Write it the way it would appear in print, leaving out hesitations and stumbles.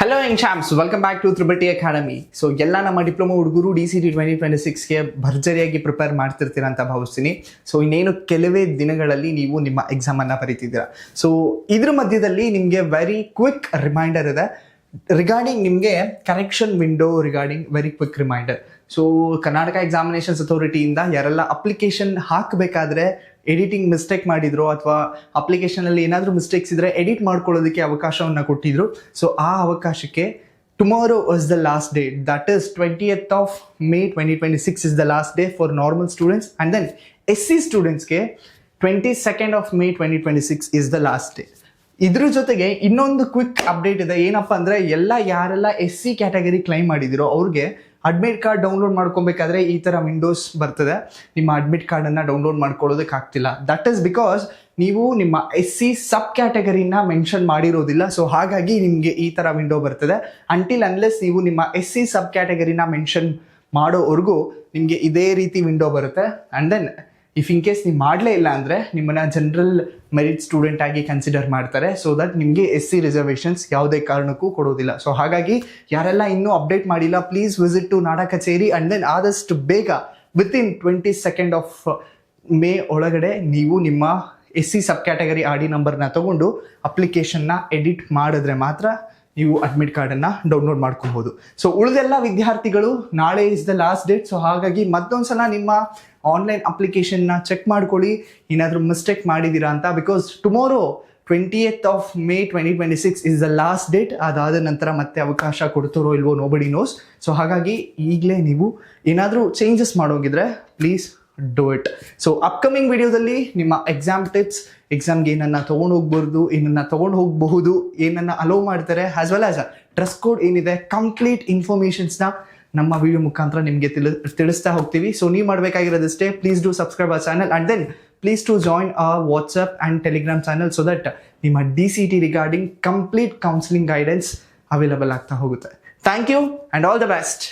Hello champs, welcome back to triple T academy. So ಎಲ್ಲ ನಮ್ಮ diploma ಹುಡುಗರು DCT 2026ಗೆ ಭರ್ಜರಿಯಾಗಿ prepare ಮಾಡ್ತಿರ್ತೀರ ಅಂತ ಭಾವಿಸ್ತೀನಿ. ಸೊ ಇನ್ನೇನು ಕೆಲವೇ ದಿನಗಳಲ್ಲಿ ನೀವು ನಿಮ್ಮ ಎಕ್ಸಾಮನ್ನು ಬರೀತಿದ್ದೀರಾ. ಸೊ ಇದ್ರ ಮಧ್ಯದಲ್ಲಿ ನಿಮಗೆ ವೆರಿ ಕ್ವಿಕ್ ರಿಮೈಂಡರ್ ಇದೆ ರಿಗಾರ್ಡಿಂಗ್ ನಿಮಗೆ correction window regarding very quick reminder. So Karnataka examinations ಅಥಾರಿಟಿಯಿಂದ ಯಾರೆಲ್ಲ ಅಪ್ಲಿಕೇಶನ್ ಹಾಕಬೇಕಾದ್ರೆ ಎಡಿಟಿಂಗ್ ಮಿಸ್ಟೇಕ್ ಮಾಡಿದ್ರು ಅಥವಾ ಅಪ್ಲಿಕೇಶನಲ್ಲಿ ಏನಾದರೂ ಮಿಸ್ಟೇಕ್ಸ್ ಇದ್ದರೆ ಎಡಿಟ್ ಮಾಡ್ಕೊಳ್ಳೋದಕ್ಕೆ ಅವಕಾಶವನ್ನು ಕೊಟ್ಟಿದ್ರು. ಸೊ ಆ ಅವಕಾಶಕ್ಕೆ tomorrow is the last date, that is 20th of May 2026 is the last day for normal students. And then SC ಸ್ಟೂಡೆಂಟ್ಸ್ಗೆ 22nd of May 2026 is the last day. ಇದ್ರ ಜೊತೆಗೆ ಇನ್ನೊಂದು ಕ್ವಿಕ್ ಅಪ್ಡೇಟ್ ಇದೆ. ಏನಪ್ಪ ಅಂದರೆ ಯಾರೆಲ್ಲ SC ಕ್ಯಾಟಗರಿ ಕ್ಲೈಮ್ ಮಾಡಿದಿರೋ ಅವ್ರಿಗೆ admit card download ಮಾಡ್ಕೊಬೇಕಾದ್ರೆ ಈ ಥರ ವಿಂಡೋಸ್ ಬರ್ತದೆ. ನಿಮ್ಮ ಅಡ್ಮಿಟ್ ಕಾರ್ಡನ್ನು ಡೌನ್ಲೋಡ್ ಮಾಡ್ಕೊಳ್ಳೋದಕ್ಕೆ ಆಗ್ತಿಲ್ಲ. ದಟ್ ಈಸ್ ಬಿಕಾಸ್ ನೀವು ನಿಮ್ಮ SC ಸಬ್ ಕ್ಯಾಟಗರಿನ ಮೆನ್ಷನ್ ಮಾಡಿರೋದಿಲ್ಲ. ಸೊ ಹಾಗಾಗಿ ನಿಮಗೆ ಈ ಥರ ವಿಂಡೋ ಬರ್ತದೆ. ಅಂಟಿಲ್ ಅನ್ಲೆಸ್ ನೀವು ನಿಮ್ಮ SC ಸಬ್ ಕ್ಯಾಟಗರಿನ ಮೆನ್ಷನ್ ಮಾಡೋವರೆಗೂ ನಿಮಗೆ ಇದೇ ರೀತಿ ವಿಂಡೋ ಬರುತ್ತೆ. And then if in case ನೀವು ಮಾಡಲೇ ಇಲ್ಲ ಅಂದರೆ ನಿಮ್ಮನ್ನು ಜನರಲ್ ಮೆರಿಟ್ ಸ್ಟೂಡೆಂಟ್ ಆಗಿ ಕನ್ಸಿಡರ್ ಮಾಡ್ತಾರೆ. ಸೊ ದಟ್ ನಿಮಗೆ SC ರಿಸರ್ವೇಷನ್ಸ್ ಯಾವುದೇ ಕಾರಣಕ್ಕೂ ಕೊಡೋದಿಲ್ಲ. ಸೊ ಹಾಗಾಗಿ ಯಾರೆಲ್ಲ ಇನ್ನೂ ಅಪ್ಡೇಟ್ ಮಾಡಿಲ್ಲ, ಪ್ಲೀಸ್ ವಿಸಿಟ್ ಟು ನಾಡಾ ಕಚೇರಿ. ಆ್ಯಂಡ್ ದೆನ್ ಆದಷ್ಟು ಬೇಗ ವಿತಿನ್ 22nd of May ಒಳಗಡೆ ನೀವು ನಿಮ್ಮ SC ಸಬ್ ಕ್ಯಾಟಗರಿ RD ನಂಬರ್ನ ತಗೊಂಡು ಅಪ್ಲಿಕೇಶನ್ನ ಎಡಿಟ್ ಮಾಡಿದ್ರೆ ಮಾತ್ರ ನೀವು ಅಡ್ಮಿಟ್ ಕಾರ್ಡನ್ನು ಡೌನ್ಲೋಡ್ ಮಾಡ್ಕೊಬೋದು. ಸೊ ಉಳಿದೆಲ್ಲ ವಿದ್ಯಾರ್ಥಿಗಳು ನಾಳೆ is the last date. So ಹಾಗಾಗಿ ಮತ್ತೊಂದ್ಸಲ ನಿಮ್ಮ ಆನ್ಲೈನ್ ಅಪ್ಲಿಕೇಶನ್ನ ಚೆಕ್ ಮಾಡ್ಕೊಳ್ಳಿ, ಏನಾದರೂ ಮಿಸ್ಟೇಕ್ ಮಾಡಿದ್ದೀರಾ ಅಂತ. Because tomorrow 20th of May 2026 is the last date. ಅದಾದ ನಂತರ ಮತ್ತೆ ಅವಕಾಶ ಕೊಡ್ತಾರೋ ಇಲ್ವೋ ನೋಬಡಿ ನೋಸ್. ಸೊ ಹಾಗಾಗಿ ಈಗಲೇ ನೀವು ಏನಾದರೂ ಚೇಂಜಸ್ ಮಾಡೋಗಿದ್ರೆ please do it. So upcoming ವಿಡಿಯೋದಲ್ಲಿ ನಿಮ್ಮ ಎಕ್ಸಾಮ್ ಟಿಪ್ಸ್, ಎಕ್ಸಾಮ್ಗೆ ಏನನ್ನು ತೊಗೊಂಡು ಹೋಗ್ಬಾರ್ದು, ಏನನ್ನು ತೊಗೊಂಡು ಹೋಗಬಹುದು, ಏನನ್ನು ಅಲೋ ಮಾಡ್ತಾರೆ, as well as dress code ಏನಿದೆ, ಕಂಪ್ಲೀಟ್ ಇನ್ಫಾರ್ಮೇಷನ್ಸ್ನ ನಮ್ಮ ವಿಡಿಯೋ ಮುಖಾಂತರ ನಿಮಗೆ ತಿಳಿಸ್ತಾ ಹೋಗ್ತೀವಿ. ಸೊ ನೀವು ಮಾಡಬೇಕಾಗಿರೋದಷ್ಟೇ, please do subscribe our channel and then please to join our WhatsApp and Telegram channel so that ನಿಮ್ಮ DCT regarding complete counselling guidance available ಆಗ್ತಾ ಹೋಗುತ್ತೆ. Thank you and all the best.